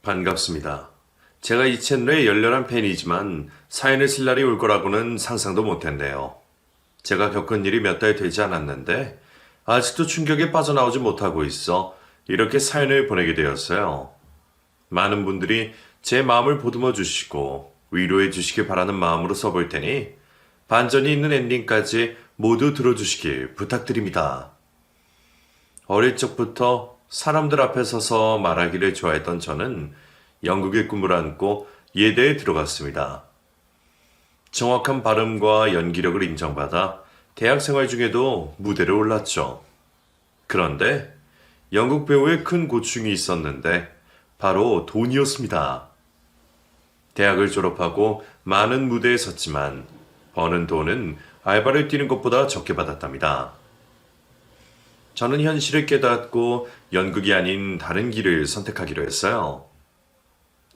반갑습니다. 제가 이 채널의 열렬한 팬이지만 사연을 쓸 날이 올 거라고는 상상도 못했네요. 제가 겪은 일이 몇 달 되지 않았는데 아직도 충격에 빠져나오지 못하고 있어 이렇게 사연을 보내게 되었어요. 많은 분들이 제 마음을 보듬어 주시고 위로해 주시길 바라는 마음으로 써볼 테니 반전이 있는 엔딩까지 모두 들어주시길 부탁드립니다. 어릴 적부터 사람들 앞에 서서 말하기를 좋아했던 저는 영국의 꿈을 안고 예대에 들어갔습니다. 정확한 발음과 연기력을 인정받아 대학 생활 중에도 무대를 올랐죠. 그런데 영국 배우에 큰 고충이 있었는데 바로 돈이었습니다. 대학을 졸업하고 많은 무대에 섰지만 버는 돈은 알바를 뛰는 것보다 적게 받았답니다. 저는 현실을 깨닫고 연극이 아닌 다른 길을 선택하기로 했어요.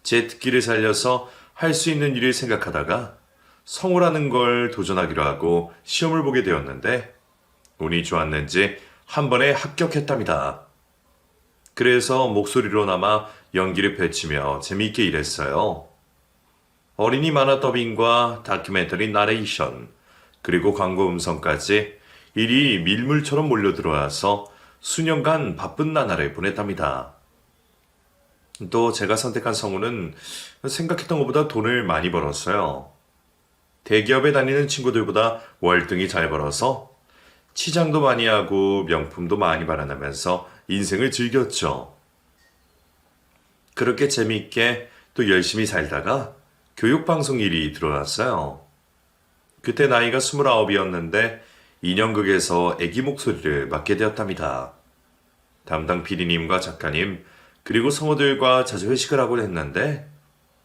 제 특기를 살려서 할 수 있는 일을 생각하다가 성우라는 걸 도전하기로 하고 시험을 보게 되었는데 운이 좋았는지 한 번에 합격했답니다. 그래서 목소리로나마 연기를 펼치며 재미있게 일했어요. 어린이 만화 더빙과 다큐멘터리 나레이션, 그리고 광고 음성까지 일이 밀물처럼 몰려들어와서 수년간 바쁜 나날을 보냈답니다. 또 제가 선택한 성우는 생각했던 것보다 돈을 많이 벌었어요. 대기업에 다니는 친구들보다 월등히 잘 벌어서 치장도 많이 하고 명품도 많이 발현하면서 인생을 즐겼죠. 그렇게 재미있게 또 열심히 살다가 교육방송 일이 들어왔어요. 그때 나이가 29이었는데 인형극에서 애기 목소리를 맡게 되었답니다. 담당 PD님과 작가님 그리고 성우들과 자주 회식을 하곤 했는데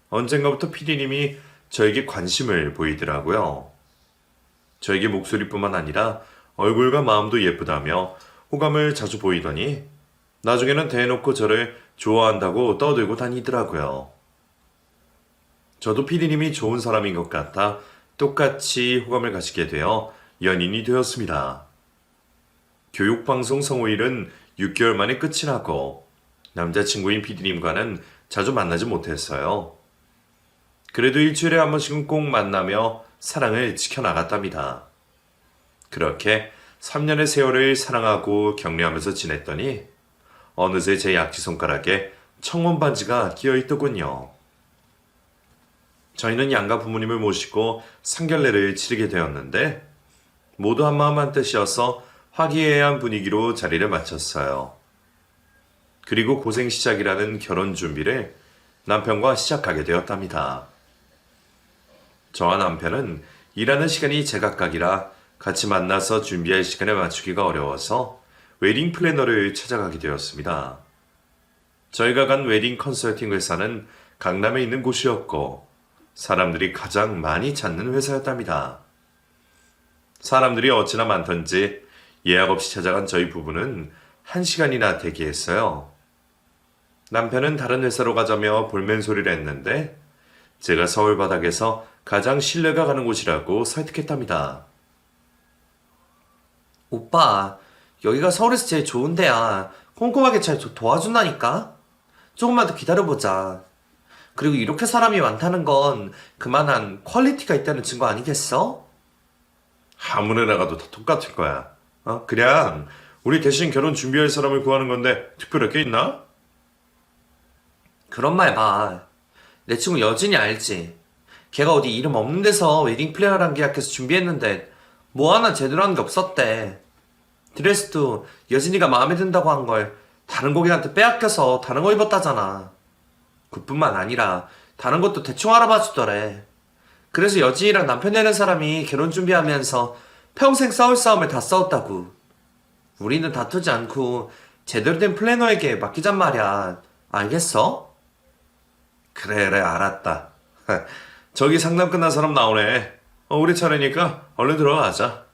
언젠가부터 PD님이 저에게 관심을 보이더라고요. 저에게 목소리뿐만 아니라 얼굴과 마음도 예쁘다며 호감을 자주 보이더니 나중에는 대놓고 저를 좋아한다고 떠들고 다니더라고요. 저도 PD님이 좋은 사람인 것 같아 똑같이 호감을 가지게 되어 연인이 되었습니다. 교육방송 성우일은 6개월 만에 끝이 나고 남자친구인 PD님과는 자주 만나지 못했어요. 그래도 일주일에 한 번씩은 꼭 만나며 사랑을 지켜나갔답니다. 그렇게 3년의 세월을 사랑하고 격려하면서 지냈더니 어느새 제 약지손가락에 청혼 반지가 끼어있더군요. 저희는 양가 부모님을 모시고 상견례를 치르게 되었는데 모두 한마음 한뜻이어서 화기애애한 분위기로 자리를 마쳤어요. 그리고 고생 시작이라는 결혼 준비를 남편과 시작하게 되었답니다. 저와 남편은 일하는 시간이 제각각이라 같이 만나서 준비할 시간에 맞추기가 어려워서 웨딩 플래너를 찾아가게 되었습니다. 저희가 간 웨딩 컨설팅 회사는 강남에 있는 곳이었고 사람들이 가장 많이 찾는 회사였답니다. 사람들이 어찌나 많던지 예약 없이 찾아간 저희 부부는 1시간이나 대기했어요. 남편은 다른 회사로 가자며 볼멘소리를 했는데 제가 서울 바닥에서 가장 신뢰가 가는 곳이라고 설득했답니다. 오빠, 여기가 서울에서 제일 좋은 데야. 꼼꼼하게 잘 도와준다니까? 조금만 더 기다려보자. 그리고 이렇게 사람이 많다는 건 그만한 퀄리티가 있다는 증거 아니겠어? 아무나 나가도 다 똑같을 거야. 그냥 우리 대신 결혼 준비할 사람을 구하는 건데 특별할 게 있나? 그런 말 봐. 내 친구 여진이 알지? 걔가 어디 이름 없는 데서 웨딩 플래너랑 계약해서 준비했는데 뭐 하나 제대로 한 게 없었대. 드레스도 여진이가 마음에 든다고 한 걸 다른 고객한테 빼앗겨서 다른 거 입었다잖아. 그뿐만 아니라 다른 것도 대충 알아봐 주더래. 그래서 여진이랑 남편 되는 사람이 결혼 준비하면서 평생 싸울 싸움을 다 싸웠다고. 우리는 다투지 않고 제대로 된 플래너에게 맡기잔 말이야. 알겠어? 그래 알았다. 저기 상담 끝난 사람 나오네. 우리 차례니까 얼른 들어가자.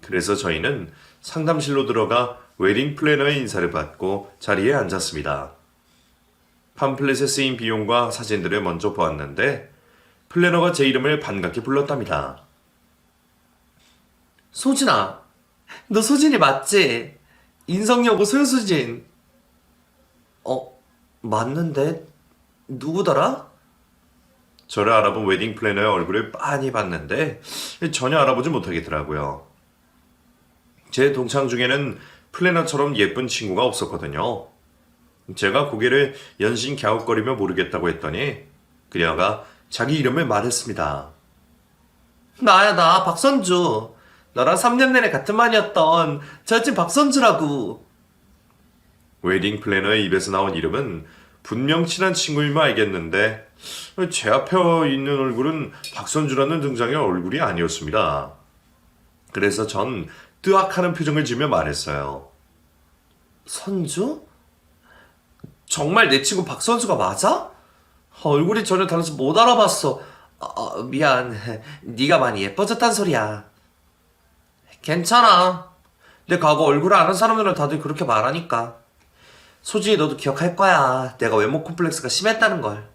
그래서 저희는 상담실로 들어가 웨딩 플래너의 인사를 받고 자리에 앉았습니다. 팜플렛에 쓰인 비용과 사진들을 먼저 보았는데 플래너가 제 이름을 반갑게 불렀답니다. 소진아, 너 소진이 맞지? 인성여고 소유수진. 맞는데? 누구더라? 저를 알아본 웨딩 플래너의 얼굴을 빤히 봤는데 전혀 알아보지 못하겠더라고요. 제 동창 중에는 플래너처럼 예쁜 친구가 없었거든요. 제가 고개를 연신 갸웃거리며 모르겠다고 했더니 그녀가 자기 이름을 말했습니다. 나야, 나 박선주. 너랑 3년 내내 같은 반이었던 저 여친 박선주라고. 웨딩 플래너의 입에서 나온 이름은 분명 친한 친구임을 알겠는데 제 앞에 있는 얼굴은 박선주라는 등장의 얼굴이 아니었습니다. 그래서 전 뜨악하는 표정을 지으며 말했어요. 선주? 정말 내 친구 박선주가 맞아? 얼굴이 전혀 달라서 못 알아봤어. 미안. 네가 많이 예뻐졌단 소리야. 괜찮아. 내 과거 얼굴을 아는 사람들은 다들 그렇게 말하니까. 소진이 너도 기억할 거야. 내가 외모 콤플렉스가 심했다는 걸.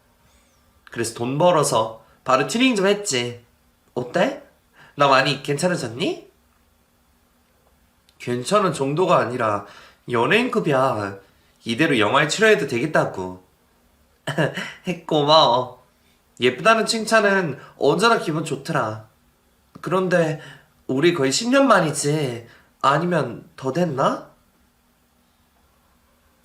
그래서 돈 벌어서 바로 튜닝 좀 했지. 어때? 나 많이 괜찮아졌니? 괜찮은 정도가 아니라 연예인급이야. 이대로 영화에 출연해도 되겠다고. 고마워. 예쁘다는 칭찬은 언제나 기분 좋더라. 그런데 우리 거의 10년 만이지? 아니면 더 됐나?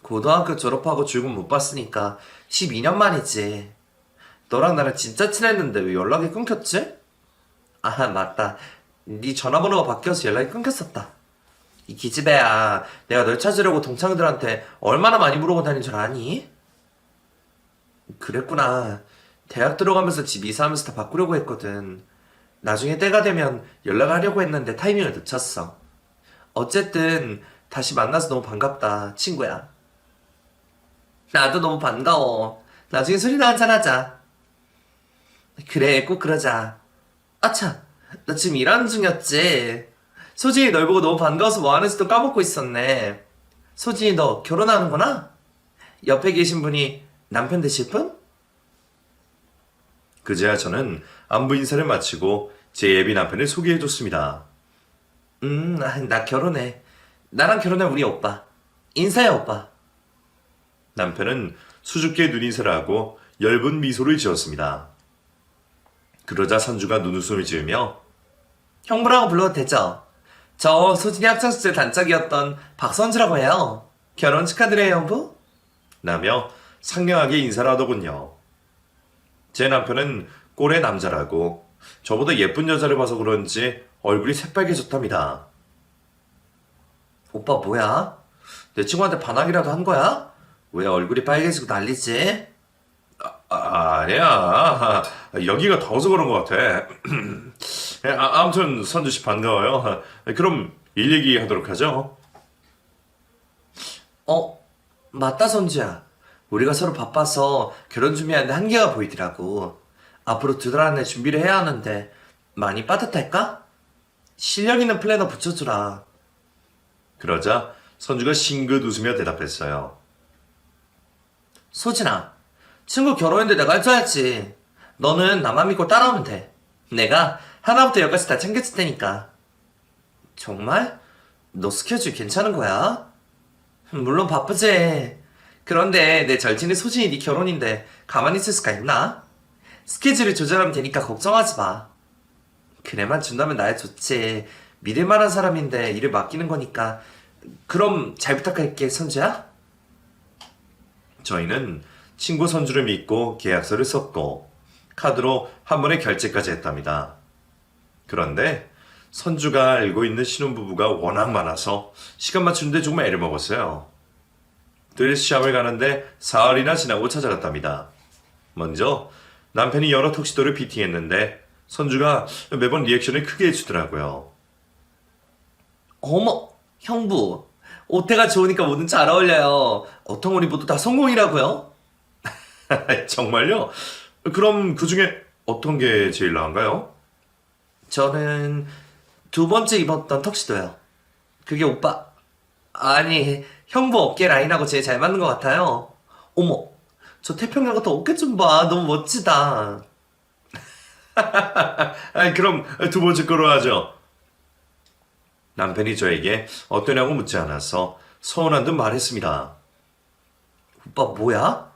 고등학교 졸업하고 줄곧 못 봤으니까 12년 만이지. 너랑 나랑 진짜 친했는데 왜 연락이 끊겼지? 아, 맞다. 네 전화번호가 바뀌어서 연락이 끊겼었다. 이 기집애야, 내가 널 찾으려고 동창들한테 얼마나 많이 물어보 다닌 줄 아니? 그랬구나. 대학 들어가면서 집 이사하면서 다 바꾸려고 했거든. 나중에 때가 되면 연락하려고 했는데 타이밍을 놓쳤어. 어쨌든 다시 만나서 너무 반갑다, 친구야. 나도 너무 반가워. 나중에 술이나 한잔하자. 그래, 꼭 그러자. 아차, 나 지금 일하는 중이었지. 소진이 널 보고 너무 반가워서 뭐 하는지도 까먹고 있었네. 소진이 너 결혼하는구나? 옆에 계신 분이 남편 되실 분? 그제야 저는 안부 인사를 마치고 제 예비 남편을 소개해줬습니다. 나 결혼해. 나랑 결혼해, 우리 오빠. 인사해, 오빠. 남편은 수줍게 눈인사를 하고 엷은 미소를 지었습니다. 그러자 선주가 눈웃음을 지으며 형부라고 불러도 되죠? 저 소진이 학창시절 단짝이었던 박선주라고 해요. 결혼 축하드려요, 형부. 라며 상냥하게 인사를 하더군요. 제 남편은 꼴의 남자라고 저보다 예쁜 여자를 봐서 그런지 얼굴이 새빨개졌답니다. 오빠 뭐야? 내 친구한테 반항이라도 한 거야? 왜 얼굴이 빨개지고 난리지? 아니야. 여기가 더워서 그런 것 같아. 아무튼 선주씨 반가워요. 그럼 일 얘기하도록 하죠. 맞다, 선주야. 우리가 서로 바빠서 결혼 준비하는데 한계가 보이더라고. 앞으로 2달 안에 준비를 해야 하는데 많이 빠듯할까? 실력 있는 플래너 붙여주라. 그러자 선주가 싱긋 웃으며 대답했어요. 소진아, 친구 결혼했는데 내가 해줘야지. 너는 나만 믿고 따라오면 돼. 내가 하나부터 열까지 다 챙겨줄 테니까. 정말? 너 스케줄 괜찮은 거야? 물론 바쁘지. 그런데 내 절친이 소진이 네 결혼인데 가만히 있을 수가 있나? 스케줄을 조절하면 되니까 걱정하지 마. 그래만 준다면 나야 좋지. 믿을 만한 사람인데 일을 맡기는 거니까. 그럼 잘 부탁할게, 선주야. 저희는 친구 선주를 믿고 계약서를 썼고 카드로 한 번에 결제까지 했답니다. 그런데 선주가 알고 있는 신혼부부가 워낙 많아서 시간 맞추는데 조금 애를 먹었어요. 드레스샵을 가는데 사흘이나 지나고 찾아갔답니다. 먼저 남편이 여러 턱시도를 피팅했는데 선주가 매번 리액션을 크게 해주더라고요. 어머, 형부. 옷태가 좋으니까 뭐든 잘 어울려요. 어통우리 모두 다 성공이라고요? 정말요? 그럼 그 중에 어떤 게 제일 나은가요? 저는 2번째 입었던 턱시도요. 그게 오빠, 아니, 형부 어깨 라인하고 제일 잘 맞는 것 같아요. 어머, 저 태평양 같은 어깨 좀 봐. 너무 멋지다. 그럼 두 번째 거로 하죠. 남편이 저에게 어떠냐고 묻지 않아서 서운한 듯 말했습니다. 오빠 뭐야?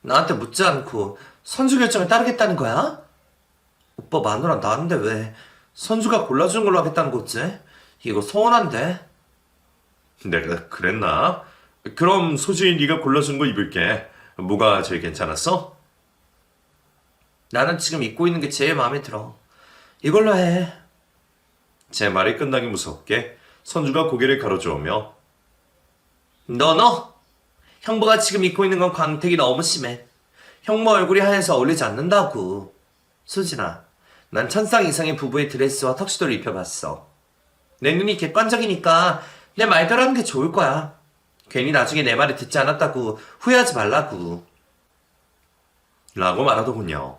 나한테 묻지 않고 선주 결정에 따르겠다는 거야? 오빠 마누라 나는데 왜 선주가 골라주는 걸로 하겠다는 거지? 이거 서운한데? 내가 그랬나? 그럼 소진이 네가 골라준 거 입을게. 뭐가 제일 괜찮았어? 나는 지금 입고 있는 게 제일 마음에 들어. 이걸로 해. 제 말이 끝나기 무섭게 선주가 고개를 가로저으며 너! 형부가 지금 입고 있는 건 광택이 너무 심해. 형부 얼굴이 하얘서 어울리지 않는다고. 수진아, 난 천상 이상의 부부의 드레스와 턱시도를 입혀봤어. 내 눈이 객관적이니까 내 말대로 하는 게 좋을 거야. 괜히 나중에 내 말을 듣지 않았다고 후회하지 말라고. 라고 말하더군요.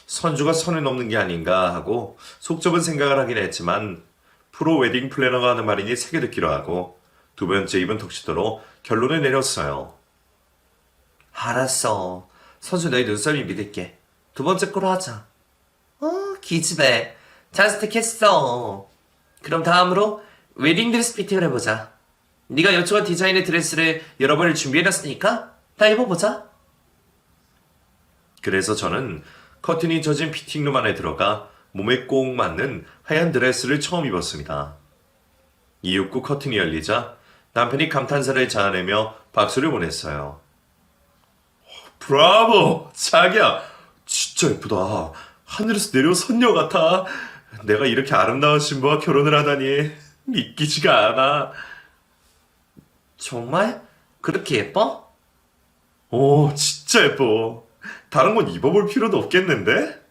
선주가 선을 넘는 게 아닌가 하고 속 좁은 생각을 하긴 했지만 프로 웨딩 플래너가 하는 말이니 새겨 듣기로 하고 두 번째 입은 턱시도로 결론을 내렸어요. 알았어. 선주 너희 눈썰미 믿을게. 두 번째 거로 하자. 기집애. 잘 선택했어. 그럼 다음으로 웨딩드레스 피팅을 해보자. 네가 여쭈가 디자인의 드레스를 여러 번을 준비해놨으니까 다 입어보자. 그래서 저는 커튼이 젖은 피팅룸 안에 들어가 몸에 꼭 맞는 하얀 드레스를 처음 입었습니다. 이윽고 커튼이 열리자 남편이 감탄사를 자아내며 박수를 보냈어요. 브라보! 자기야! 진짜 예쁘다. 하늘에서 내려온 선녀 같아. 내가 이렇게 아름다운 신부와 결혼을 하다니 믿기지가 않아. 정말? 그렇게 예뻐? 오, 진짜 예뻐. 다른 건 입어볼 필요도 없겠는데?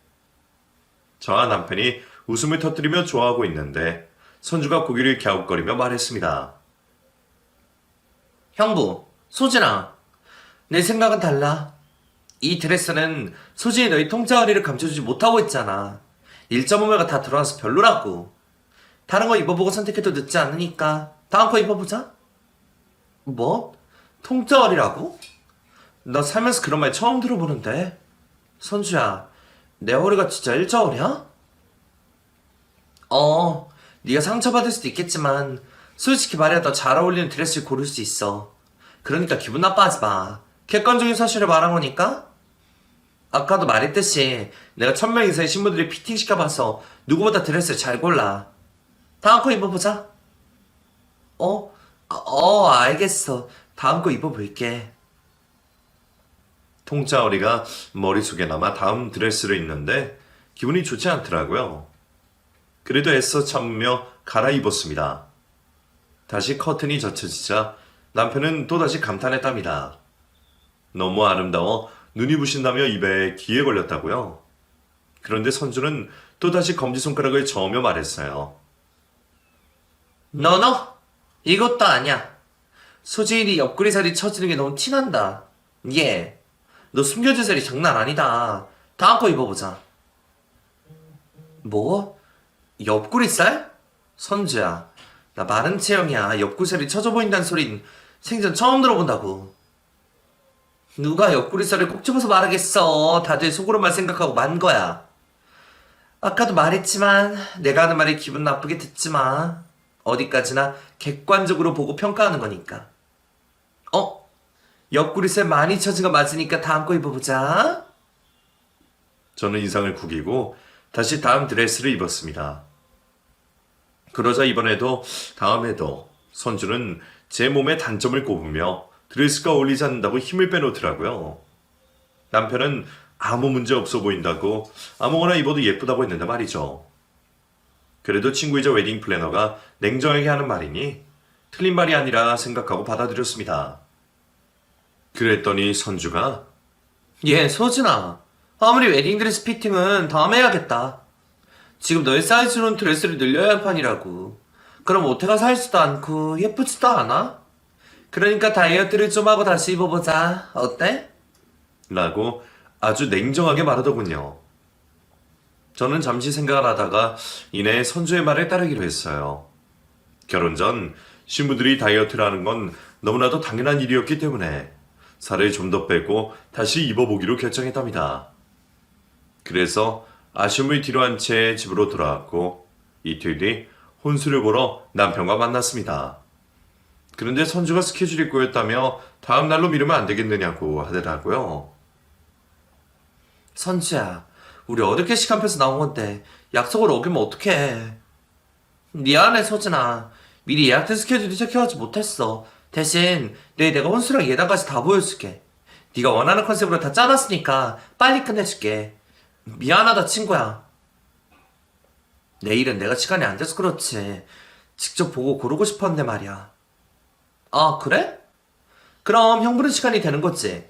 저와 남편이 웃음을 터뜨리며 좋아하고 있는데 선주가 고개를 갸웃거리며 말했습니다. 형부, 소진아. 내 생각은 달라. 이 드레스는 소진이 너희 통짜어리를 감춰주지 못하고 있잖아. 1.5매가 다 들어와서 별로라고. 다른 거 입어보고 선택해도 늦지 않으니까 다음 거 입어보자. 뭐? 통짜어리라고? 나 살면서 그런 말 처음 들어보는데. 선주야, 내 허리가 진짜 일자허리야? 네가 상처받을 수도 있겠지만 솔직히 말해 너 잘 어울리는 드레스를 고를 수 있어. 그러니까 기분 나빠하지 마. 객관적인 사실을 말한 거니까. 아까도 말했듯이 내가 1000명 이상의 신부들이 피팅 시켜봐서 누구보다 드레스를 잘 골라. 다음 거 입어보자. 알겠어. 다음 거 입어볼게. 통짜어리가 머릿속에 남아 다음 드레스를 입는데 기분이 좋지 않더라고요. 그래도 애써 참으며 갈아입었습니다. 다시 커튼이 젖혀지자 남편은 또다시 감탄했답니다. 너무 아름다워 눈이 부신다며 입에 기에 걸렸다고요. 그런데 선주는 또다시 검지손가락을 저으며 말했어요. 너! 이것도 아니야. 소진이 옆구리살이 처지는 게 너무 티난다. 예. 너 숨겨진 살이 장난 아니다. 다음 거 입어보자. 뭐? 옆구리살? 선주야, 나 마른 체형이야. 옆구리살이 처져 보인다는 소린 생전 처음 들어본다고. 누가 옆구리살을 꼭 집어서 말하겠어. 다들 속으로만 생각하고 만 거야. 아까도 말했지만 내가 하는 말이 기분 나쁘게 듣지 마. 어디까지나 객관적으로 보고 평가하는 거니까. 옆구리살 많이 처진 거 맞으니까 다음 거 입어보자. 저는 인상을 구기고 다시 다음 드레스를 입었습니다. 그러자 이번에도 다음에도 선주는 제 몸의 단점을 꼽으며 드레스가 어울리지 않는다고 힘을 빼놓더라고요. 남편은 아무 문제 없어 보인다고 아무거나 입어도 예쁘다고 했는데 말이죠. 그래도 친구이자 웨딩 플래너가 냉정하게 하는 말이니 틀린 말이 아니라 생각하고 받아들였습니다. 그랬더니 선주가 소진아. 아무리 웨딩드레스 피팅은 다음에 해야겠다. 지금 너의 사이즈로는 드레스를 늘려야 할 판이라고. 그럼 옷태가 살지도 않고 예쁘지도 않아? 그러니까 다이어트를 좀 하고 다시 입어보자. 어때? 라고 아주 냉정하게 말하더군요. 저는 잠시 생각을 하다가 이내 선주의 말을 따르기로 했어요. 결혼 전 신부들이 다이어트를 하는 건 너무나도 당연한 일이었기 때문에 살을 좀 더 빼고 다시 입어보기로 결정했답니다. 그래서 아쉬움을 뒤로한 채 집으로 돌아왔고 이틀 뒤 혼수를 보러 남편과 만났습니다. 그런데 선주가 스케줄이 꼬였다며 다음 날로 미루면 안 되겠느냐고 하더라고요. 선주야, 우리 어렵게 시간 펴서 나온 건데 약속을 어기면 어떡해. 미안해, 소진아. 미리 예약된 스케줄이 체크하지 못했어. 대신 내일 내가 혼수랑 예단까지 다 보여줄게. 네가 원하는 컨셉으로 다 짜놨으니까 빨리 끝내줄게. 미안하다, 친구야. 내일은 내가 시간이 안 돼서 그렇지. 직접 보고 고르고 싶었는데 말이야. 아, 그래? 그럼 형부는 시간이 되는 거지.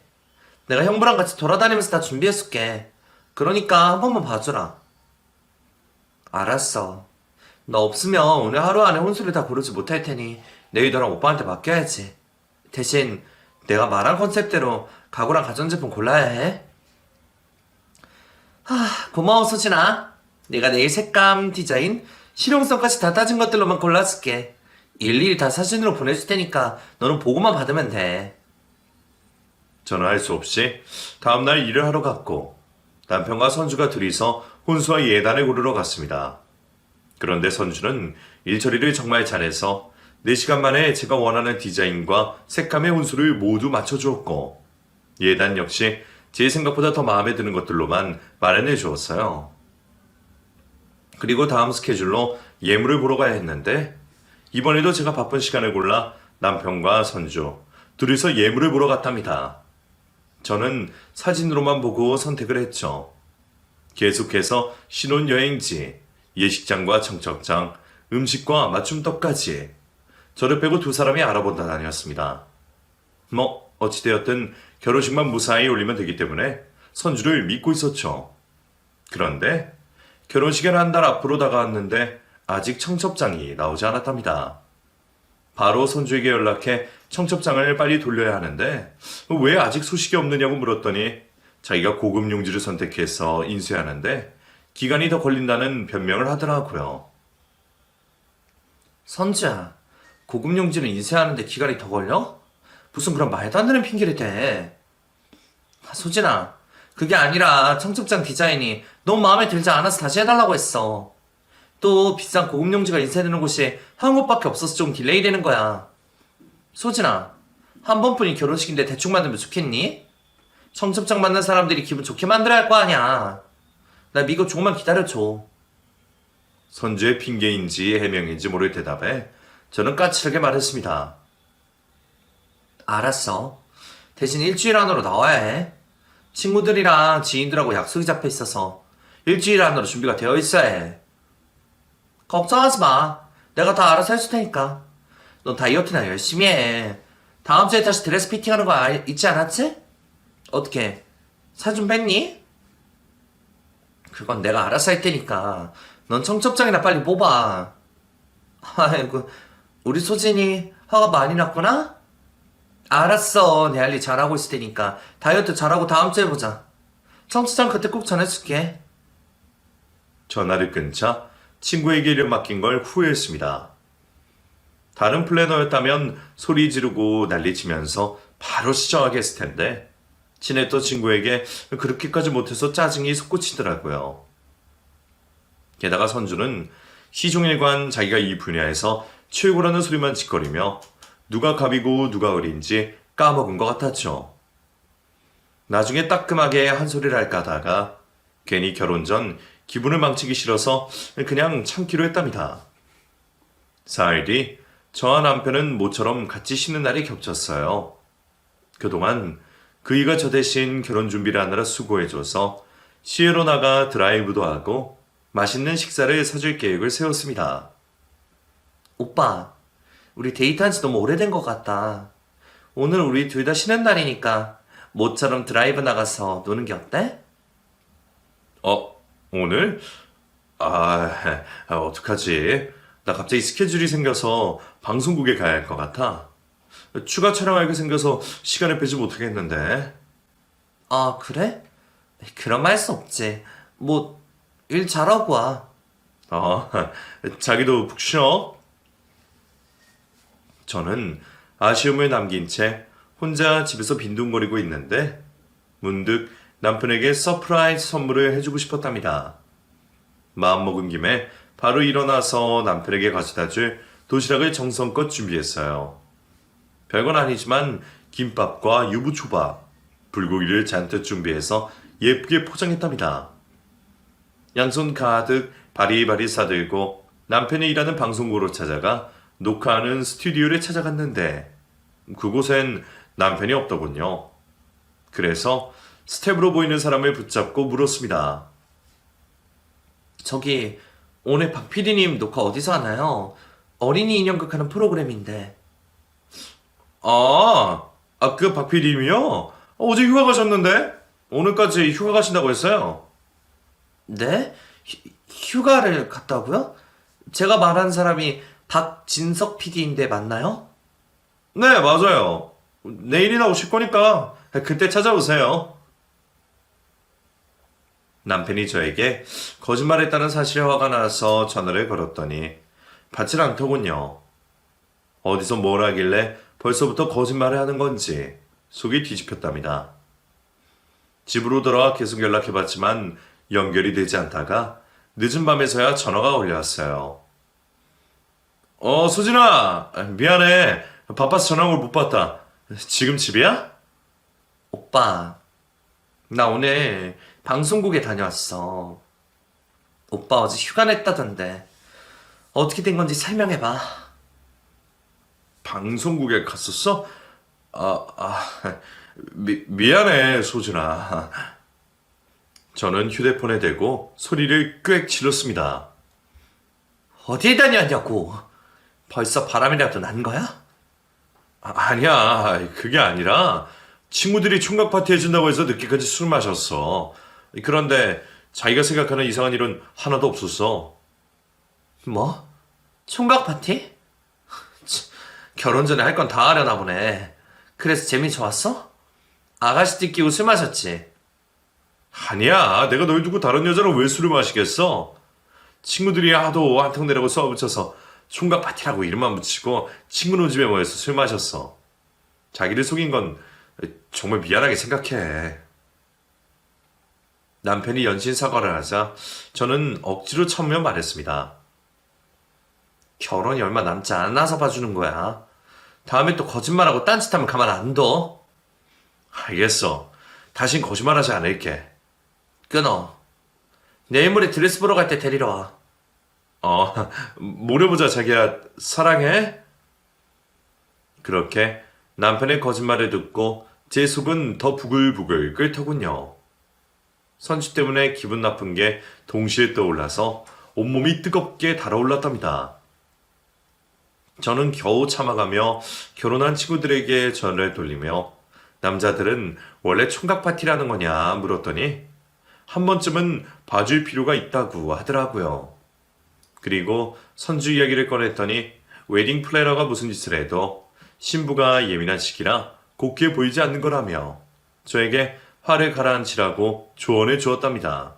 내가 형부랑 같이 돌아다니면서 다 준비해줄게. 그러니까 한 번만 봐주라. 알았어. 너 없으면 오늘 하루 안에 혼수를 다 고르지 못할 테니 내일 너랑 오빠한테 맡겨야지. 대신 내가 말한 컨셉대로 가구랑 가전제품 골라야 해. 고마워, 소진아. 내가 내일 색감, 디자인, 실용성까지 다 따진 것들로만 골라줄게. 일일이 다 사진으로 보내줄 테니까 너는 보고만 받으면 돼. 저는 할 수 없이 다음날 일을 하러 갔고 남편과 선주가 둘이서 혼수와 예단을 고르러 갔습니다. 그런데 선주는 일 처리를 정말 잘해서 4시간 만에 제가 원하는 디자인과 색감의 혼수를 모두 맞춰주었고 예단 역시 제 생각보다 더 마음에 드는 것들로만 마련해 주었어요. 그리고 다음 스케줄로 예물을 보러 가야 했는데 이번에도 제가 바쁜 시간을 골라 남편과 선주 둘이서 예물을 보러 갔답니다. 저는 사진으로만 보고 선택을 했죠. 계속해서 신혼여행지, 예식장과 청첩장, 음식과 맞춤떡까지 저를 빼고 2사람이 알아본다 다녔습니다. 어찌되었든 결혼식만 무사히 올리면 되기 때문에 선주를 믿고 있었죠. 그런데 결혼식은 한 달 앞으로 다가왔는데 아직 청첩장이 나오지 않았답니다. 바로 선주에게 연락해 청첩장을 빨리 돌려야 하는데 왜 아직 소식이 없느냐고 물었더니 자기가 고급 용지를 선택해서 인쇄하는데 기간이 더 걸린다는 변명을 하더라고요. 선주야, 고급 용지는 인쇄하는데 기간이 더 걸려? 무슨 그런 말도 안 되는 핑계를 대. 소진아, 그게 아니라 청첩장 디자인이 너무 마음에 들지 않아서 다시 해달라고 했어. 또 비싼 고급 용지가 인쇄되는 곳이 한 곳밖에 없어서 좀 딜레이 되는 거야. 소진아, 한 번뿐인 결혼식인데 대충 만들면 좋겠니? 청첩장 받는 사람들이 기분 좋게 만들어야 할 거 아니야. 나 믿고 조금만 기다려줘. 선주의 핑계인지 해명인지 모를 대답에 저는 까칠하게 말했습니다. 알았어. 대신 일주일 안으로 나와야 해. 친구들이랑 지인들하고 약속이 잡혀 있어서 일주일 안으로 준비가 되어 있어야 해. 걱정하지 마. 내가 다 알아서 해줄 테니까. 넌 다이어트나 열심히 해. 다음 주에 다시 드레스 피팅하는 거 잊지 않았지? 어떻게? 살 좀 뺐니? 그건 내가 알아서 할 테니까. 넌 청첩장이나 빨리 뽑아. 아이고, 우리 소진이 화가 많이 났구나? 알았어. 내 할 일 잘하고 있을 테니까. 다이어트 잘하고 다음 주에 보자. 청첩장 그때 꼭 전해줄게. 전화를 끊자 친구에게 일을 맡긴 걸 후회했습니다. 다른 플래너였다면 소리 지르고 난리치면서 바로 시정하게 했을 텐데 친했던 친구에게 그렇게까지 못해서 짜증이 솟구치더라고요. 게다가 선주는 시종일관 자기가 이 분야에서 최고라는 소리만 짓거리며 누가 갑이고 누가 을인지 까먹은 것 같았죠. 나중에 따끔하게 한 소리를 할까 하다가 괜히 결혼 전 기분을 망치기 싫어서 그냥 참기로 했답니다. 사흘 뒤 저와 남편은 모처럼 같이 쉬는 날이 겹쳤어요. 그동안 그이가 저 대신 결혼 준비를 하느라 수고해줘서 시외로 나가 드라이브도 하고 맛있는 식사를 사줄 계획을 세웠습니다. 오빠, 우리 데이트한 지 너무 오래된 것 같다. 오늘 우리 둘 다 쉬는 날이니까 모처럼 드라이브 나가서 노는 게 어때? 오늘? 어떡하지? 나 갑자기 스케줄이 생겨서 방송국에 가야 할 것 같아. 추가 촬영할 게 생겨서 시간을 빼지 못하겠는데. 아, 그래? 그런 말 할 수 없지. 뭐, 일 잘하고 와. 자기도 푹 쉬어. 저는 아쉬움을 남긴 채 혼자 집에서 빈둥거리고 있는데 문득 남편에게 서프라이즈 선물을 해주고 싶었답니다. 마음먹은 김에 바로 일어나서 남편에게 가져다 줄 도시락을 정성껏 준비했어요. 별건 아니지만 김밥과 유부초밥, 불고기를 잔뜩 준비해서 예쁘게 포장했답니다. 양손 가득 바리바리 싸들고 남편이 일하는 방송국으로 찾아가 녹화하는 스튜디오를 찾아갔는데 그곳엔 남편이 없더군요. 그래서 스텝으로 보이는 사람을 붙잡고 물었습니다. 저기, 오늘 박 PD님 녹화 어디서 하나요? 어린이 인형극 하는 프로그램인데. 그 박PD님이요? 어제 휴가 가셨는데? 오늘까지 휴가 가신다고 했어요. 네? 휴가를 갔다고요? 제가 말한 사람이 박진석 PD인데 맞나요? 네, 맞아요. 내일이나 오실 거니까 그때 찾아오세요. 남편이 저에게 거짓말했다는 사실에 화가 나서 전화를 걸었더니 받질 않더군요. 어디서 뭘 하길래 벌써부터 거짓말을 하는 건지 속이 뒤집혔답니다. 집으로 돌아와 계속 연락해봤지만 연결이 되지 않다가 늦은 밤에서야 전화가 걸려왔어요. 소진아, 미안해. 바빠서 전화를 못 받다. 지금 집이야? 오빠, 나 오늘 방송국에 다녀왔어. 오빠 어제 휴가 냈다던데. 어떻게 된 건지 설명해봐. 방송국에 갔었어? 미안해, 소진아. 저는 휴대폰에 대고 소리를 꽥 질렀습니다. 어디에 다녀왔냐고. 벌써 바람이라도 난 거야? 아니야, 그게 아니라 친구들이 총각 파티 해준다고 해서 늦게까지 술 마셨어. 그런데 자기가 생각하는 이상한 일은 하나도 없었어. 뭐? 총각 파티? 결혼 전에 할 건 다 하려나 보네. 그래서 재미 좋았어? 아가씨들 끼고 술 마셨지? 아니야, 내가 널 두고 다른 여자랑 왜 술을 마시겠어? 친구들이 하도 한턱 내라고 쏘아붙여서 총각 파티라고 이름만 붙이고 친구네 집에 모여서 술 마셨어. 자기를 속인 건 정말 미안하게 생각해. 남편이 연신 사과를 하자 저는 억지로 참으며 말했습니다. 결혼이 얼마 남지 않아서 봐주는 거야. 다음에 또 거짓말하고 딴짓하면 가만 안 둬. 알겠어. 다신 거짓말하지 않을게. 끊어. 내일 모레 드레스 보러 갈 때 데리러 와. 모레 보자, 자기야. 사랑해. 그렇게 남편의 거짓말을 듣고 제 속은 더 부글부글 끓더군요. 선주 때문에 기분 나쁜 게 동시에 떠올라서 온몸이 뜨겁게 달아올랐답니다. 저는 겨우 참아가며 결혼한 친구들에게 전화를 돌리며 남자들은 원래 총각 파티라는 거냐 물었더니 한 번쯤은 봐줄 필요가 있다고 하더라고요. 그리고 선주 이야기를 꺼냈더니 웨딩 플래너가 무슨 짓을 해도 신부가 예민한 시기라 곱게 보이지 않는 거라며 저에게 화를 가라앉히라고 조언을 주었답니다.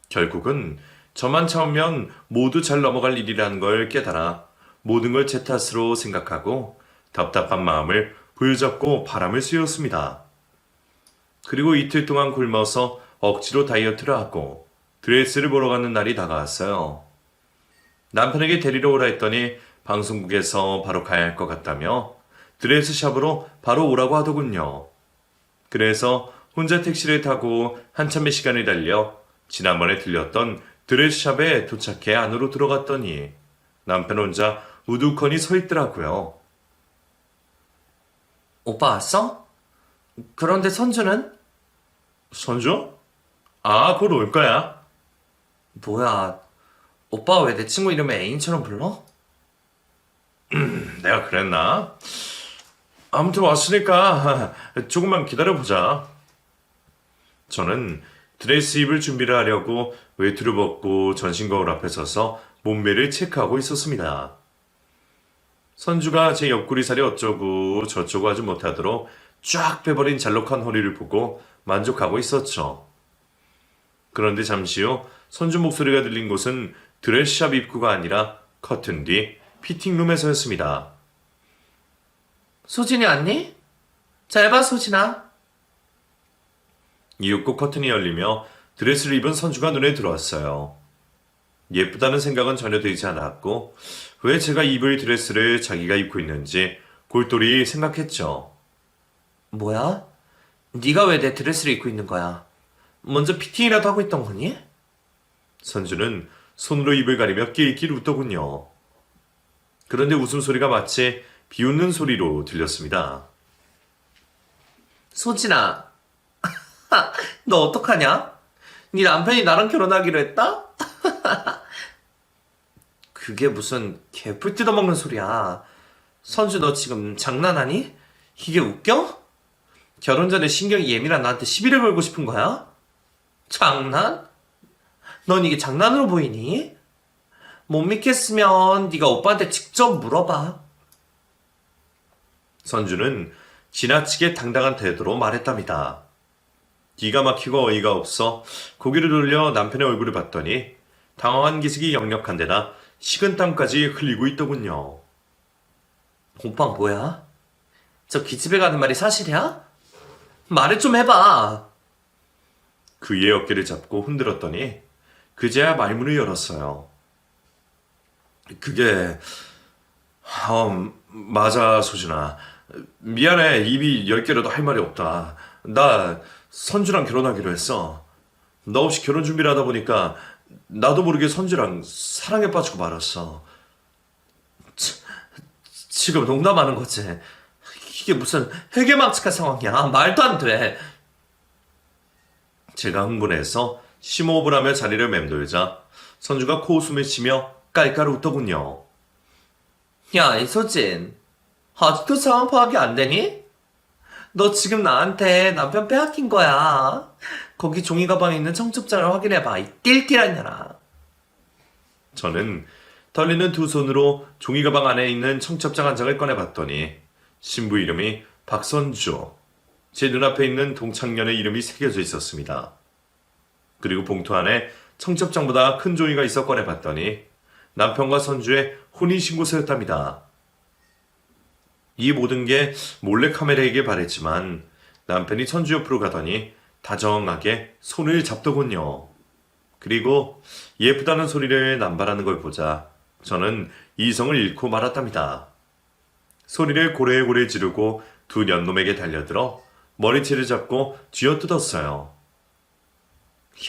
결국은 저만 참으면 모두 잘 넘어갈 일이라는 걸 깨달아 모든 걸 제 탓으로 생각하고 답답한 마음을 부여잡고 바람을 쐬었습니다. 그리고 이틀 동안 굶어서 억지로 다이어트를 하고 드레스를 보러 가는 날이 다가왔어요. 남편에게 데리러 오라 했더니 방송국에서 바로 가야 할 것 같다며 드레스샵으로 바로 오라고 하더군요. 그래서 혼자 택시를 타고 한참의 시간을 달려 지난번에 들렸던 드레스샵에 도착해 안으로 들어갔더니 남편 혼자 우두커니 서 있더라고요. 오빠 왔어? 그런데 선주는? 선주? 곧 올 거야. 뭐야, 오빠가 왜 내 친구 이름을 애인처럼 불러? 내가 그랬나? 아무튼 왔으니까 조금만 기다려보자. 저는 드레스 입을 준비를 하려고 외투를 벗고 전신거울 앞에 서서 몸매를 체크하고 있었습니다. 선주가 제 옆구리살이 어쩌고 저쩌고 하지 못하도록 쫙 빼버린 잘록한 허리를 보고 만족하고 있었죠. 그런데 잠시 후 선주 목소리가 들린 곳은 드레스샵 입구가 아니라 커튼 뒤 피팅룸에서였습니다. 소진이 왔니? 잘 봐, 소진아. 이윽고 커튼이 열리며 드레스를 입은 선주가 눈에 들어왔어요. 예쁘다는 생각은 전혀 들지 않았고 왜 제가 입을 드레스를 자기가 입고 있는지 골똘히 생각했죠. 뭐야? 네가 왜 내 드레스를 입고 있는 거야? 먼저 피팅이라도 하고 있던 거니? 선주는 손으로 입을 가리며 낄낄 웃더군요. 그런데 웃음소리가 마치 비웃는 소리로 들렸습니다. 소진아, 너 어떡하냐? 네 남편이 나랑 결혼하기로 했다? 그게 무슨 개풀 뜯어먹는 소리야. 선주 너 지금 장난하니? 이게 웃겨? 결혼 전에 신경이 예민한 나한테 시비를 걸고 싶은 거야? 장난? 넌 이게 장난으로 보이니? 못 믿겠으면 네가 오빠한테 직접 물어봐. 선주는 지나치게 당당한 태도로 말했답니다. 기가 막히고 어이가 없어 고개를 돌려 남편의 얼굴을 봤더니 당황한 기색이 역력한 데다 식은땀까지 흘리고 있더군요. 오빠 뭐야? 저 기집애 가는 말이 사실이야? 말을 좀 해봐. 그의 어깨를 잡고 흔들었더니 그제야 말문을 열었어요. 그게 맞아 소진아. 미안해. 입이 10개라도 할 말이 없다. 나 선주랑 결혼하기로 했어. 너 없이 결혼 준비를 하다 보니까 나도 모르게 선주랑 사랑에 빠지고 말았어. 지금 농담하는 거지. 이게 무슨 회개망측한 상황이야. 말도 안 돼. 제가 흥분해서 심호흡을 하며 자리를 맴돌자 선주가 코웃음을 치며 깔깔 웃더군요. 야, 이소진. 아직도 상황 파악이 안 되니? 너 지금 나한테 남편 빼앗긴 거야. 거기 종이 가방에 있는 청첩장을 확인해봐. 이 띨띨한 년아. 저는 떨리는 두 손으로 종이 가방 안에 있는 청첩장 한 장을 꺼내봤더니 신부 이름이 박선주, 제 눈앞에 있는 동창년의 이름이 새겨져 있었습니다. 그리고 봉투 안에 청첩장보다 큰 종이가 있어 꺼내봤더니 남편과 선주의 혼인신고서였답니다. 이 모든 게 몰래카메라이길 바랬지만 남편이 선주 옆으로 가더니 다정하게 손을 잡더군요. 그리고 예쁘다는 소리를 남발하는 걸 보자 저는 이성을 잃고 말았답니다. 소리를 고래고래 지르고 두 년놈에게 달려들어 머리채를 잡고 쥐어뜯었어요.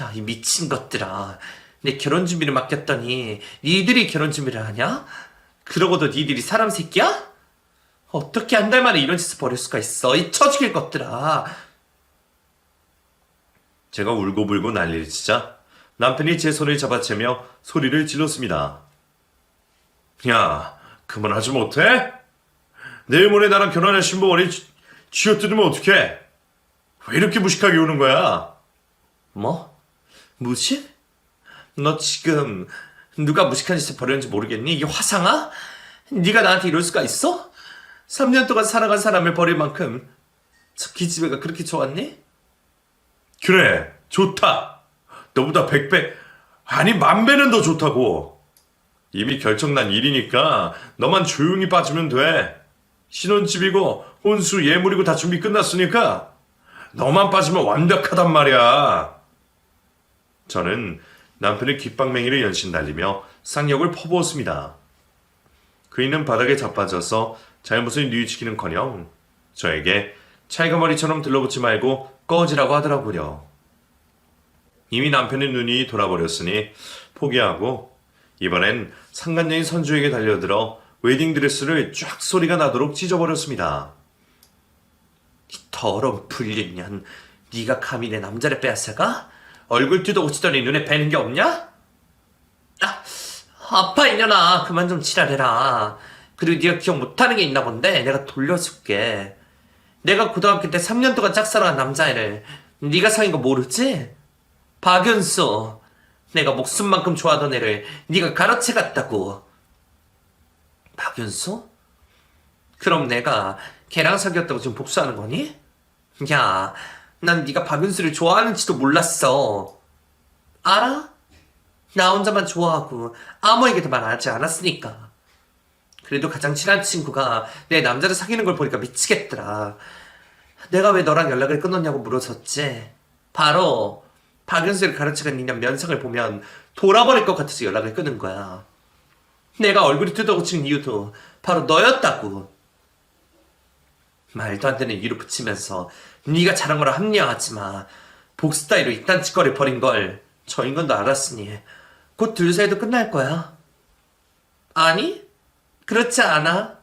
야, 이 미친 것들아. 내 결혼 준비를 맡겼더니 니들이 결혼 준비를 하냐? 그러고도 니들이 사람 새끼야? 어떻게 한 달 만에 이런 짓을 벌일 수가 있어? 이 처죽일 것들아. 제가 울고불고 난리를 치자 남편이 제 손을 잡아채며 소리를 질렀습니다. 야, 그만하지 못해? 내일 모레 나랑 결혼할 신부 머리 쥐어뜯으면 어떡해? 왜 이렇게 무식하게 우는 거야? 뭐? 무식? 너 지금 누가 무식한 짓을 벌였는지 모르겠니? 이게 화상아? 네가 나한테 이럴 수가 있어? 3년 동안 살아간 사람을 버릴 만큼 저 기집애가 그렇게 좋았니? 그래, 좋다. 너보다 100배, 아니 10,000배는 더 좋다고. 이미 결정난 일이니까 너만 조용히 빠지면 돼. 신혼집이고 혼수 예물이고 다 준비 끝났으니까 너만 빠지면 완벽하단 말이야. 저는 남편의 귓방맹이를 연신 날리며 쌍욕을 퍼부었습니다. 그이는 바닥에 자빠져서 잘못을 뉘우치기는커녕 저에게 찰가머리처럼 들러붙지 말고 꺼지라고 하더라고요. 이미 남편의 눈이 돌아버렸으니 포기하고 이번엔 상간녀인 선주에게 달려들어 웨딩드레스를 쫙 소리가 나도록 찢어버렸습니다. 이 더러운 불륜년. 네가 감히 내 남자를 빼앗아가? 얼굴 뜯어고치더니 눈에 뵈는 게 없냐? 아, 아파 이년아. 그만 좀 지랄해라. 그리고 네가 기억 못하는 게 있나 본데 내가 돌려줄게. 내가 고등학교 때 3년 동안 짝사랑한 남자애를 네가 사귄 거 모르지? 박윤수. 내가 목숨만큼 좋아하던 애를 네가 가로채 갔다고. 박윤수? 그럼 내가 걔랑 사귀었다고 지금 복수하는 거니? 야, 난 네가 박윤수를 좋아하는지도 몰랐어. 알아? 나 혼자만 좋아하고 아무에게도 말하지 않았으니까. 그래도 가장 친한 친구가 내 남자를 사귀는 걸 보니까 미치겠더라. 내가 왜 너랑 연락을 끊었냐고 물어줬지. 바로 박윤수를 가르쳐간 니년 면상을 보면 돌아버릴 것 같아서 연락을 끊은 거야. 내가 얼굴이 뜯어고친 이유도 바로 너였다고. 말도 안 되는 이유 붙이면서 네가 잘한 거라 합리화하지 마. 복수 따위로 이딴 짓거리 벌인 걸 저 인간도 알았으니 곧 둘 사이도 끝날 거야. 아니, 그렇지 않아.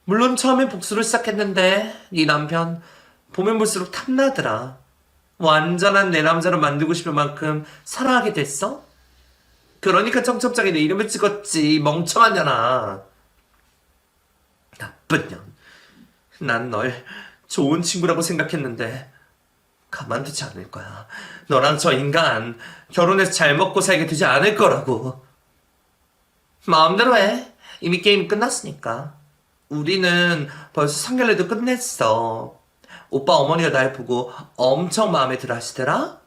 물론 처음엔 복수를 시작했는데 네 남편 보면 볼수록 탐나더라. 완전한 내 남자로 만들고 싶을 만큼 사랑하게 됐어? 그러니까 청첩장에 내 이름을 찍었지, 멍청한 년아. 나쁜 년. 난 널 좋은 친구라고 생각했는데 가만두지 않을 거야. 너랑 저 인간 결혼해서 잘 먹고 살게 되지 않을 거라고. 마음대로 해. 이미 게임 끝났으니까. 우리는 벌써 상견례도 끝냈어. 오빠 어머니가 날 보고 엄청 마음에 들어 하시더라?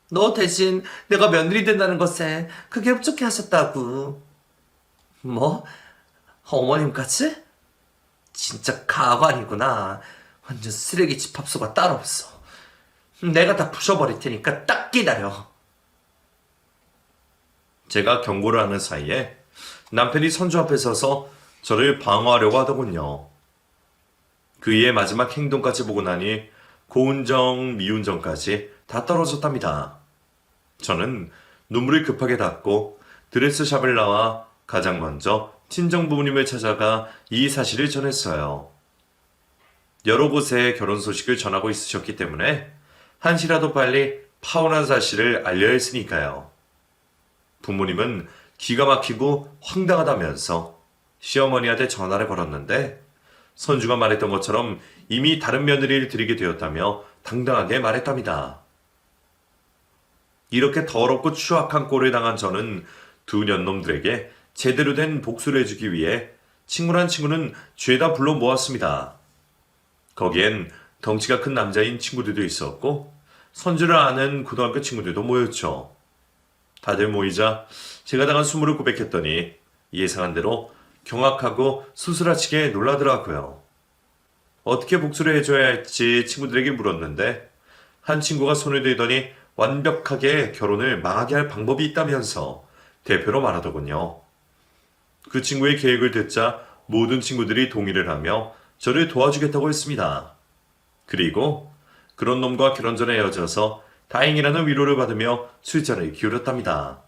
너 대신 내가 며느리 된다는 것에 크게 흡족해 하셨다고. 뭐? 어머님까지? 진짜 가관이구나. 완전 쓰레기 집합소가 따로 없어. 내가 다 부셔버릴 테니까 딱 기다려. 제가 경고를 하는 사이에 남편이 선주 앞에 서서 저를 방어하려고 하더군요. 그의 마지막 행동까지 보고 나니 고운정, 미운정까지 다 떨어졌답니다. 저는 눈물을 급하게 닦고 드레스샵을 나와 가장 먼저 친정 부모님을 찾아가 이 사실을 전했어요. 여러 곳에 결혼 소식을 전하고 있으셨기 때문에 한시라도 빨리 파혼한 사실을 알려야 했으니까요. 부모님은 기가 막히고 황당하다면서 시어머니한테 전화를 걸었는데 선주가 말했던 것처럼 이미 다른 며느리를 들이게 되었다며 당당하게 말했답니다. 이렇게 더럽고 추악한 꼴을 당한 저는 두 년놈들에게 제대로 된 복수를 해주기 위해 친구란 친구는 죄다 불러 모았습니다. 거기엔 덩치가 큰 남자인 친구들도 있었고 선주를 아는 고등학교 친구들도 모였죠. 다들 모이자 제가 당한 수모를 고백했더니 예상한 대로 경악하고 수스라치게 놀라더라고요. 어떻게 복수를 해줘야 할지 친구들에게 물었는데 한 친구가 손을 들더니 완벽하게 결혼을 망하게 할 방법이 있다면서 대표로 말하더군요. 그 친구의 계획을 듣자 모든 친구들이 동의를 하며 저를 도와주겠다고 했습니다. 그리고 그런 놈과 결혼 전에 헤어져서 다행이라는 위로를 받으며 술잔을 기울였답니다.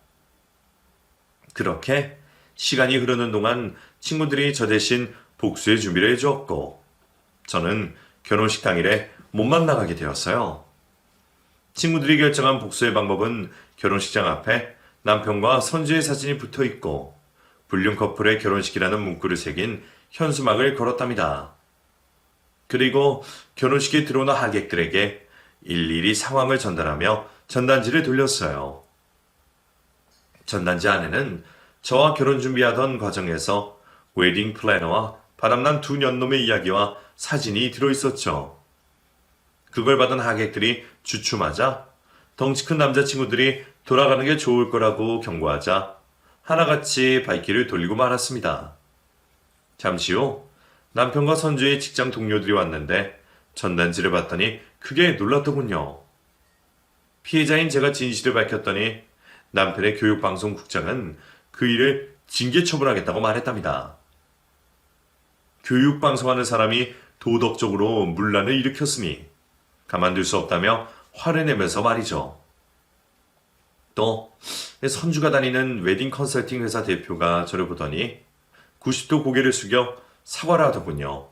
그렇게 시간이 흐르는 동안 친구들이 저 대신 복수의 준비를 해주었고 저는 결혼식 당일에 못만 나가게 되었어요. 친구들이 결정한 복수의 방법은 결혼식장 앞에 남편과 선주의 사진이 붙어 있고 불륜 커플의 결혼식이라는 문구를 새긴 현수막을 걸었답니다. 그리고 결혼식에 들어오는 하객들에게 일일이 상황을 전달하며 전단지를 돌렸어요. 전단지 안에는 저와 결혼 준비하던 과정에서 웨딩 플래너와 바람난 두 년놈의 이야기와 사진이 들어있었죠. 그걸 받은 하객들이 주춤하자 덩치 큰 남자친구들이 돌아가는 게 좋을 거라고 경고하자 하나같이 발길을 돌리고 말았습니다. 잠시 후 남편과 선주의 직장 동료들이 왔는데 전단지를 봤더니 크게 놀랐더군요. 피해자인 제가 진실을 밝혔더니 남편의 교육방송국장은 그 일을 징계 처분하겠다고 말했답니다. 교육방송하는 사람이 도덕적으로 문란을 일으켰으니 가만둘 수 없다며 화를 내면서 말이죠. 또 선주가 다니는 웨딩 컨설팅 회사 대표가 저를 보더니 90도 고개를 숙여 사과를 하더군요.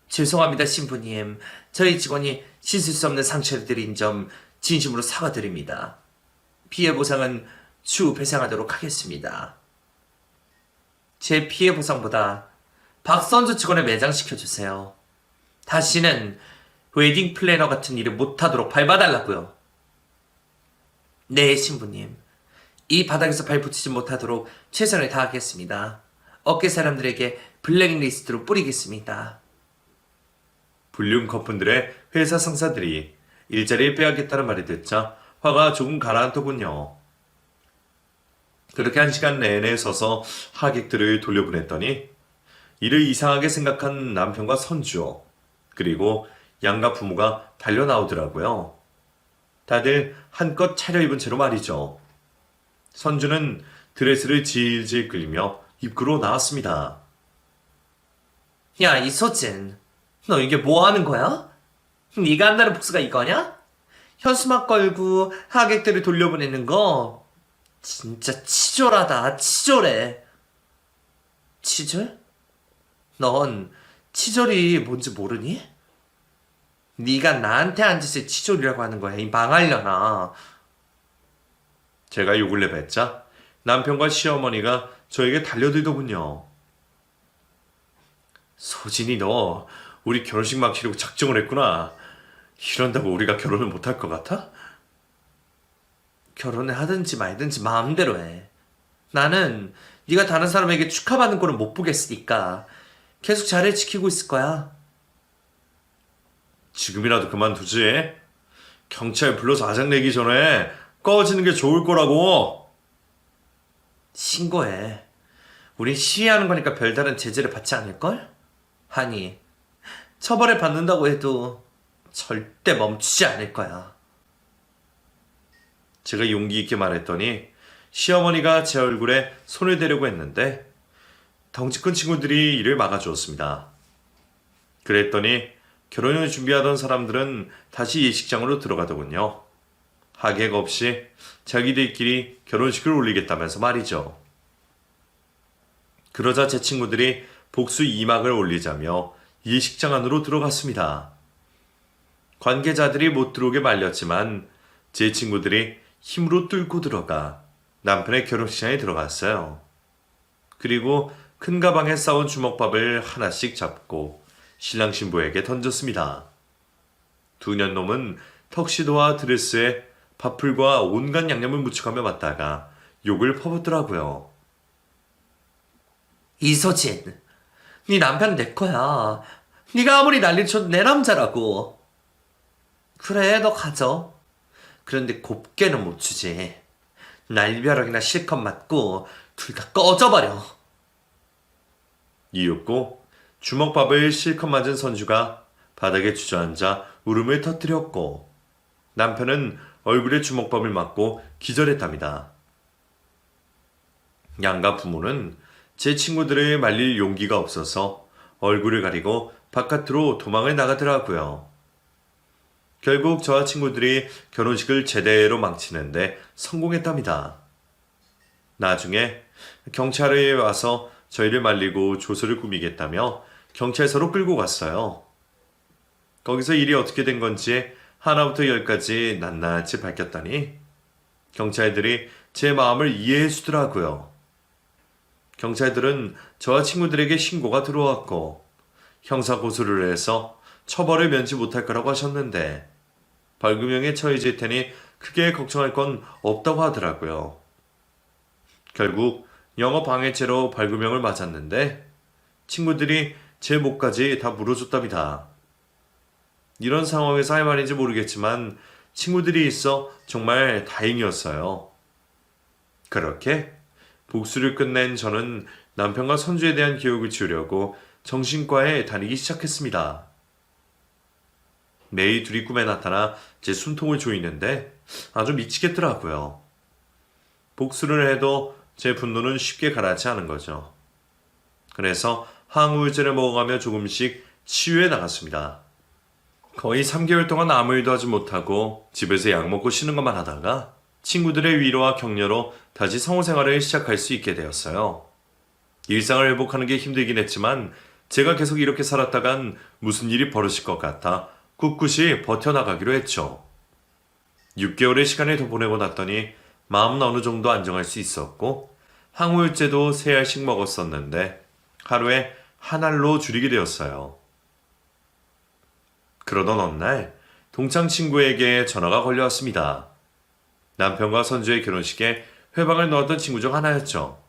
죄송합니다, 신부님. 저희 직원이 씻을 수 없는 상처를 드린 점 진심으로 사과드립니다. 피해 보상은 추후 배상하도록 하겠습니다. 제 피해 보상보다 박선주 직원을 매장시켜주세요. 다시는 웨딩 플래너 같은 일을 못하도록 밟아달라고요. 네, 신부님. 이 바닥에서 발붙이지 못하도록 최선을 다하겠습니다. 업계 사람들에게 블랙리스트로 뿌리겠습니다. 불륜 커플들의 회사 상사들이 일자리를 빼앗겠다는 말이 듣자 화가 조금 가라앉더군요. 그렇게 1시간 내내 서서 하객들을 돌려보냈더니 이를 이상하게 생각한 남편과 선주 그리고 양가 부모가 달려나오더라고요. 다들 한껏 차려입은 채로 말이죠. 선주는 드레스를 질질 끌며 입구로 나왔습니다. 야, 이소진. 너 이게 뭐 하는 거야? 네가 한다는 복수가 이거냐? 현수막 걸고 하객들을 돌려보내는 거 진짜 치졸하다, 치졸해. 치졸? 넌 치졸이 뭔지 모르니? 네가 나한테 한 짓을 치졸이라고 하는 거야, 이 망하려나. 제가 욕을 내뱉자 남편과 시어머니가 저에게 달려들더군요. 소진이 너 우리 결혼식 망치려고 작정을 했구나. 이런다고 우리가 결혼을 못할 것 같아? 결혼을 하든지 말든지 마음대로 해. 나는 네가 다른 사람에게 축하받는 꼴은 못 보겠으니까 계속 자리를 지키고 있을 거야. 지금이라도 그만두지. 경찰 불러서 아장내기 전에 꺼지는 게 좋을 거라고. 신고해. 우린 시위하는 거니까 별다른 제재를 받지 않을걸? 아니, 처벌을 받는다고 해도 절대 멈추지 않을 거야. 제가 용기 있게 말했더니 시어머니가 제 얼굴에 손을 대려고 했는데 덩치 큰 친구들이 이를 막아주었습니다. 그랬더니 결혼을 준비하던 사람들은 다시 예식장으로 들어가더군요. 하객 없이 자기들끼리 결혼식을 올리겠다면서 말이죠. 그러자 제 친구들이 복수 2막을 올리자며 예식장 안으로 들어갔습니다. 관계자들이 못 들어오게 말렸지만 제 친구들이 힘으로 뚫고 들어가 남편의 결혼식장에 들어갔어요. 그리고 큰 가방에 싸온 주먹밥을 하나씩 잡고 신랑 신부에게 던졌습니다. 두 년놈은 턱시도와 드레스에 밥풀과 온갖 양념을 묻혀가며 맞다가 욕을 퍼붓더라고요. 이서진, 네 남편은 내 거야. 네가 아무리 난리 쳐도 내 남자라고. 그래, 너 가져. 그런데 곱게는 못 주지. 날벼락이나 실컷 맞고 둘 다 꺼져버려. 이윽고 주먹밥을 실컷 맞은 선주가 바닥에 주저앉아 울음을 터뜨렸고 남편은 얼굴에 주먹밥을 맞고 기절했답니다. 양가 부모는 제 친구들을 말릴 용기가 없어서 얼굴을 가리고 바깥으로 도망을 나가더라고요. 결국 저와 친구들이 결혼식을 제대로 망치는데 성공했답니다. 나중에 경찰에 와서 저희를 말리고 조서를 꾸미겠다며 경찰서로 끌고 갔어요. 거기서 일이 어떻게 된 건지 하나부터 열까지 낱낱이 밝혔다니 경찰들이 제 마음을 이해해 주더라고요. 경찰들은 저와 친구들에게 신고가 들어왔고 형사 고소를 해서 처벌을 면치 못할 거라고 하셨는데 벌금형에 처해질 테니 크게 걱정할 건 없다고 하더라고요. 결국 영업방해죄로 벌금형을 맞았는데 친구들이 제 목까지 다 물어줬답니다. 이런 상황에서 할 말인지 모르겠지만 친구들이 있어 정말 다행이었어요. 그렇게 복수를 끝낸 저는 남편과 선주에 대한 기억을 지우려고 정신과에 다니기 시작했습니다. 매일 둘이 꿈에 나타나 제 숨통을 조이는데 아주 미치겠더라고요. 복수를 해도 제 분노는 쉽게 가라앉지 않은 거죠. 그래서 항우울제를 먹어가며 조금씩 치유해 나갔습니다. 거의 3개월 동안 아무 일도 하지 못하고 집에서 약 먹고 쉬는 것만 하다가 친구들의 위로와 격려로 다시 성우생활을 시작할 수 있게 되었어요. 일상을 회복하는 게 힘들긴 했지만 제가 계속 이렇게 살았다간 무슨 일이 벌어질 것 같아 꿋꿋이 버텨나가기로 했죠. 6개월의 시간을 더 보내고 났더니 마음은 어느 정도 안정할 수 있었고 항우울제도 3알씩 먹었었는데 하루에 한 알로 줄이게 되었어요. 그러던 어느 날 동창 친구에게 전화가 걸려왔습니다. 남편과 선주의 결혼식에 회방을 넣었던 친구 중 하나였죠.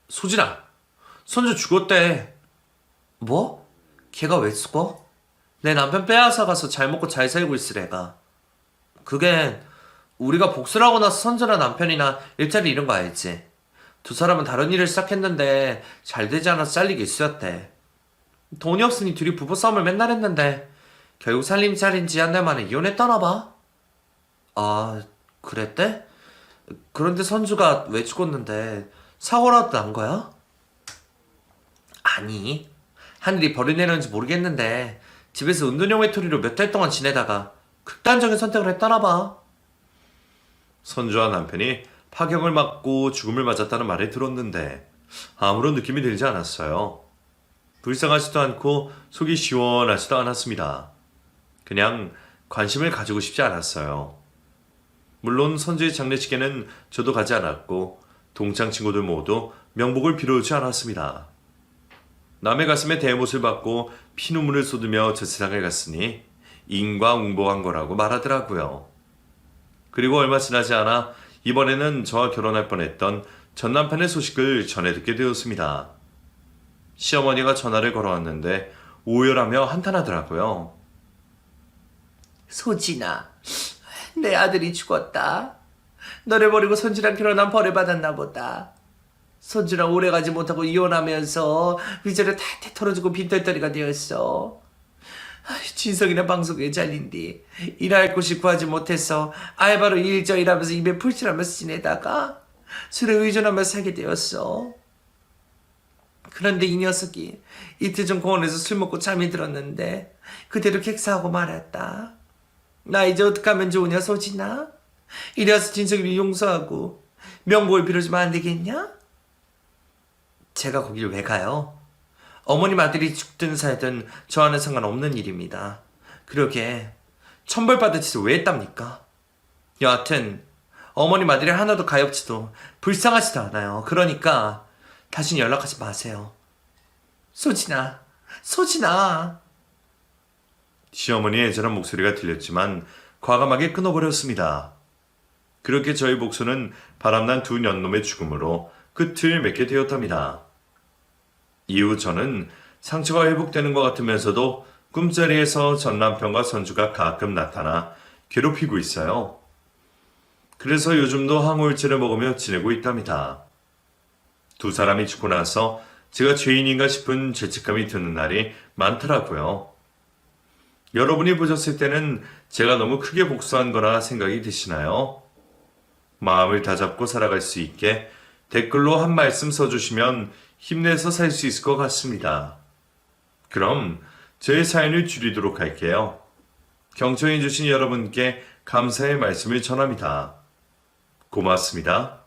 소진아, 선주 죽었대. 뭐? 걔가 왜 죽어? 내 남편 빼앗아 가서 잘 먹고 잘 살고 있을 애가. 그게 우리가 복수를 하고 나서 선주나 남편이나 일자리 잃은 거 알지? 두 사람은 다른 일을 시작했는데 잘 되지 않아서 잘리기 일쑤였대. 돈이 없으니 둘이 부부싸움을 맨날 했는데 결국 살림살인 지 한 달 만에 이혼했다나 봐. 아, 그랬대? 그런데 선주가 왜 죽었는데 사고라도 난 거야? 아니, 하늘이 벌을 내렸는지 모르겠는데 집에서 운동용 외톨이로 몇 달 동안 지내다가 극단적인 선택을 했다나 봐. 선주와 남편이 파경을 맞고 죽음을 맞았다는 말을 들었는데 아무런 느낌이 들지 않았어요. 불쌍하지도 않고 속이 시원하지도 않았습니다. 그냥 관심을 가지고 싶지 않았어요. 물론 선주의 장례식에는 저도 가지 않았고 동창 친구들 모두 명복을 빌어주지 않았습니다. 남의 가슴에 대못을 받고 피눈물을 쏟으며 저 세상을 갔으니 인과응보한 거라고 말하더라고요. 그리고 얼마 지나지 않아 이번에는 저와 결혼할 뻔했던 전 남편의 소식을 전해 듣게 되었습니다. 시어머니가 전화를 걸어왔는데 오열하며 한탄하더라고요. 소진아, 내 아들이 죽었다. 너를 버리고 손주랑 결혼한 벌을 받았나 보다. 손주랑 오래가지 못하고 이혼하면서 위자료 탈탈 털어주고 빈털터리가 되었어. 진석이나 방송에 잘린 뒤 일할 곳이 구하지 못해서 알바로 일저 일하면서 입에 풀칠하면서 지내다가 술에 의존하며 살게 되었어. 그런데 이 녀석이 이틀 전 공원에서 술 먹고 잠이 들었는데 그대로 객사하고 말았다. 나 이제 어떡하면 좋으냐 소진아? 이래서 진석이를 용서하고 명복을 빌어주면 안 되겠냐? 제가 거길 왜 가요? 어머님 아들이 죽든 살든 저와는 상관없는 일입니다. 그러게 천벌받은 짓을 왜 했답니까? 여하튼 어머님 아들이 하나도 가엾지도 불쌍하지도 않아요. 그러니까 다시는 연락하지 마세요. 소진아, 소진아. 시어머니의 애절한 목소리가 들렸지만 과감하게 끊어버렸습니다. 그렇게 저희 복수는 바람난 두 년놈의 죽음으로 끝을 맺게 되었답니다. 이후 저는 상처가 회복되는 것 같으면서도 꿈자리에서 전 남편과 선주가 가끔 나타나 괴롭히고 있어요. 그래서 요즘도 항우울제를 먹으며 지내고 있답니다. 두 사람이 죽고 나서 제가 죄인인가 싶은 죄책감이 드는 날이 많더라고요. 여러분이 보셨을 때는 제가 너무 크게 복수한 거라 생각이 드시나요? 마음을 다잡고 살아갈 수 있게 댓글로 한 말씀 써주시면 힘내서 살 수 있을 것 같습니다. 그럼 제 사연을 줄이도록 할게요. 경청해주신 여러분께 감사의 말씀을 전합니다. 고맙습니다.